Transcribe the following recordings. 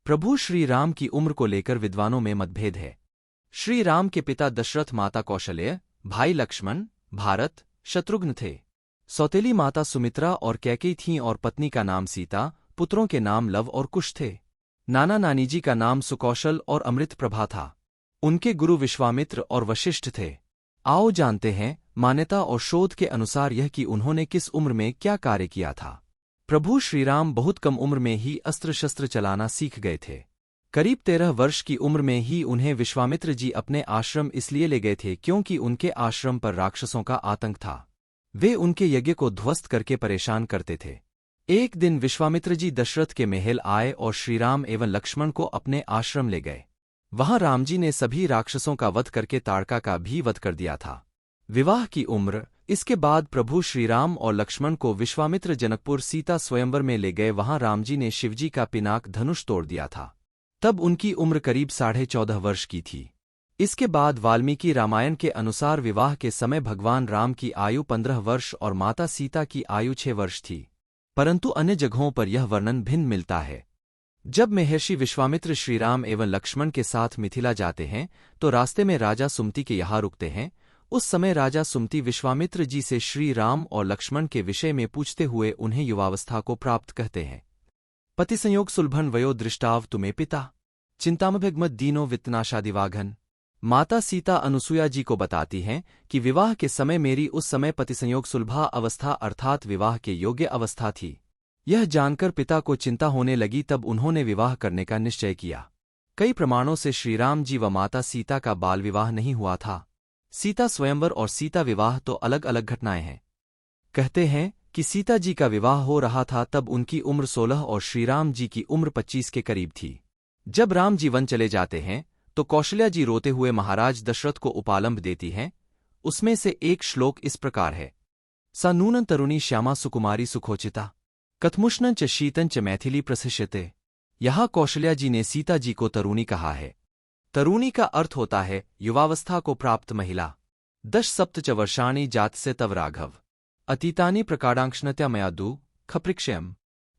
प्रभु श्री राम की उम्र को लेकर विद्वानों में मतभेद है। श्री राम के पिता दशरथ, माता कौशल्य, भाई लक्ष्मण, भारत, शत्रुघ्न थे। सौतेली माता सुमित्रा और कैकेयी थीं और पत्नी का नाम सीता, पुत्रों के नाम लव और कुश थे। नाना नानीजी का नाम सुकौशल और अमृत प्रभा था। उनके गुरु विश्वामित्र और वशिष्ठ थे। आओ जानते हैं मान्यता और शोध के अनुसार यह कि उन्होंने किस उम्र में क्या कार्य किया था। प्रभु श्रीराम बहुत कम उम्र में ही अस्त्र शस्त्र चलाना सीख गए थे। करीब 13 वर्ष की उम्र में ही उन्हें विश्वामित्र जी अपने आश्रम इसलिए ले गए थे क्योंकि उनके आश्रम पर राक्षसों का आतंक था। वे उनके यज्ञ को ध्वस्त करके परेशान करते थे। एक दिन विश्वामित्र जी दशरथ के महल आए और श्रीराम एवं लक्ष्मण को अपने आश्रम ले गए। वहां रामजी ने सभी राक्षसों का वध करके ताड़का का भी वध कर दिया था। विवाह की उम्र। इसके बाद प्रभु श्रीराम और लक्ष्मण को विश्वामित्र जनकपुर सीता स्वयंवर में ले गए। वहां रामजी ने शिवजी का पिनाक धनुष तोड़ दिया था। तब उनकी उम्र करीब 14.5 वर्ष की थी। इसके बाद वाल्मीकि रामायण के अनुसार विवाह के समय भगवान राम की आयु 15 वर्ष और माता सीता की आयु 6 वर्ष थी, परंतु अन्य जगहों पर यह वर्णन भिन्न मिलता है। जब महर्षि विश्वामित्र श्रीराम एवं लक्ष्मण के साथ मिथिला जाते हैं तो रास्ते में राजा सुमति के यहाँ रुकते हैं। उस समय राजा सुमति विश्वामित्र जी से श्री राम और लक्ष्मण के विषय में पूछते हुए उन्हें युवावस्था को प्राप्त कहते हैं। पति संयोग सुलभन वयो दृष्टाव तुम्हें पिता, चिंतामभिग्मत दीनो वित्तनाशादिवाघन। माता सीता अनुसुया जी को बताती हैं कि विवाह के समय मेरी उस समय पतिसंयोग सुलभा अवस्था अर्थात विवाह के योग्य अवस्था थी। यह जानकर पिता को चिंता होने लगी, तब उन्होंने विवाह करने का निश्चय किया। कई प्रमाणों से श्रीराम जी व माता सीता का बाल विवाह नहीं हुआ था। सीता स्वयंवर और सीता विवाह तो अलग अलग घटनाएं हैं। कहते हैं कि सीता जी का विवाह हो रहा था तब उनकी उम्र 16 और श्रीराम जी की उम्र 25 के करीब थी। जब राम जी वन चले जाते हैं तो कौशल्या जी रोते हुए महाराज दशरथ को उपालंब देती हैं। उसमें से एक श्लोक इस प्रकार है। सा नूनन तरुणी श्यामा सुकुमारी सुखोचिता, कथमुष्णन च शीतन च मैथिली प्रसिष्यते। यहाँ कौशल्या जी ने सीता जी को तरुणी कहा है। तरुणी का अर्थ होता है युवावस्था को प्राप्त महिला। 10 सप्त च वर्षाणि जात से तव राघव, अतीतानि प्रकारांक्षणत्या मया दु खपृक्षयम।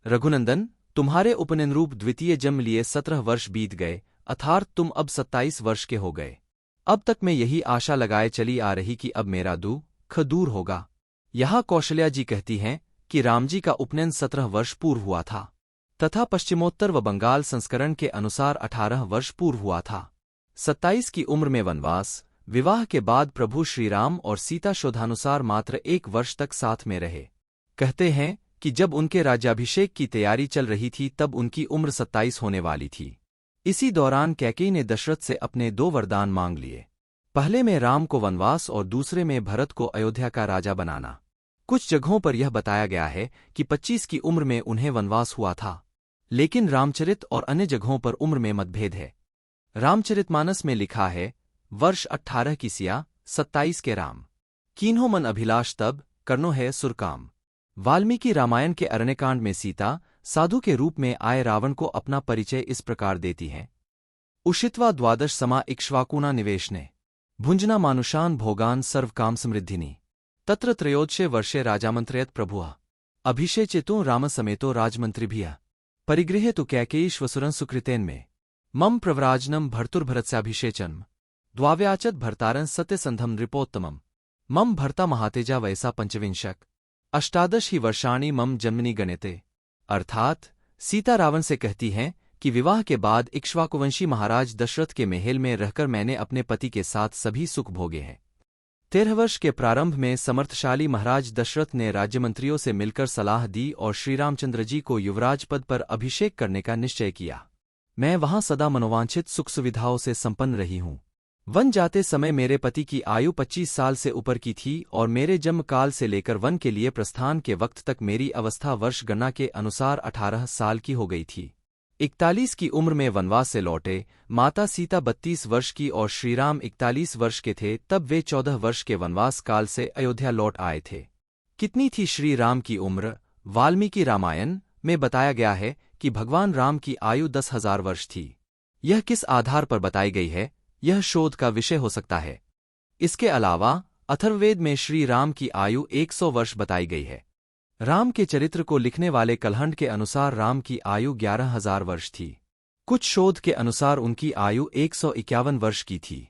रघुनंदन, तुम्हारे उपनयनरूप द्वितीय जन्म लिए 17 वर्ष बीत गए, अर्थात तुम अब 27 वर्ष के हो गए। अब तक मैं यही आशा लगाए चली आ रही कि अब मेरा दुख दूर होगा। यहाँ कौशल्या जी कहती हैं कि रामजी का उपनयन 17 वर्ष पूर्व हुआ था तथा पश्चिमोत्तर व बंगाल संस्करण के अनुसार 18 वर्ष पूर्व हुआ था। 27 की उम्र में वनवास। विवाह के बाद प्रभु श्रीराम और सीता शोधानुसार मात्र 1 वर्ष तक साथ में रहे। कहते हैं कि जब उनके राज्याभिषेक की तैयारी चल रही थी तब उनकी उम्र 27 होने वाली थी। इसी दौरान कैकेयी ने दशरथ से अपने 2 वरदान मांग लिए। पहले में राम को वनवास और दूसरे में भरत को अयोध्या का राजा बनाना। कुछ जगहों पर यह बताया गया है कि 25 की उम्र में उन्हें वनवास हुआ था, लेकिन रामचरित और अन्य जगहों पर उम्र में मतभेद है। रामचरितमानस में लिखा है वर्ष 18 की सिया, 27 के राम। कीन्हो मन अभिलाष तब, करनो है सुरकाम। वाल्मीकि रामायण के अरण्यकांड में सीता साधु के रूप में आए रावण को अपना परिचय इस प्रकार देती हैं। उषित्वा द्वादश समा इक्ष्वाकुना निवेशने, भुंजना मानुषान भोगान सर्वकाम समृद्धिनी। तत्र त्रयोदशे वर्षे राजामंत्रयत प्रभुः, अभिषेचितो राम समेतो राजमंत्रिभिः, परिगृहे तु कैकेयीश्वसुरं सुकृतेन में। मम प्रव्राजनम भर्तुर्भरत्स्याभिषेचनम्, द्वाव्याचत भर्तारं सत्यसंधम नृपोत्तमम्। मम भर्ता महातेजा वयसा 25 अष्टादश ही वर्षाणि मम जन्मनि गणिते। अर्थात सीता रावण से कहती हैं कि विवाह के बाद इक्ष्वाकुवंशी महाराज दशरथ के महल में रहकर मैंने अपने पति के साथ सभी सुख भोगे हैं। 13 वर्ष के प्रारंभ में समर्थशाली महाराज दशरथ ने राज्यमंत्रियों से मिलकर सलाह दी और श्रीरामचंद्र जी को युवराज पद पर अभिषेक करने का निश्चय किया। मैं वहां सदा मनोवांछित सुख सुविधाओं से संपन्न रही हूं। वन जाते समय मेरे पति की आयु 25 साल से ऊपर की थी और मेरे जन्म काल से लेकर वन के लिए प्रस्थान के वक्त तक मेरी अवस्था वर्ष गणना के अनुसार 18 साल की हो गई थी। 41 की उम्र में वनवास से लौटे। माता सीता 32 वर्ष की और श्रीराम 41 वर्ष के थे तब वे 14 वर्ष के वनवास काल से अयोध्या लौट आए थे। कितनी थी श्री राम की उम्र? वाल्मीकि रामायण में बताया गया है कि भगवान राम की आयु 10,000 वर्ष थी। यह किस आधार पर बताई गई है, यह शोध का विषय हो सकता है। इसके अलावा अथर्ववेद में श्री राम की आयु 100 वर्ष बताई गई है। राम के चरित्र को लिखने वाले कलहंड के अनुसार राम की आयु 11,000 वर्ष थी। कुछ शोध के अनुसार उनकी आयु 151 वर्ष की थी।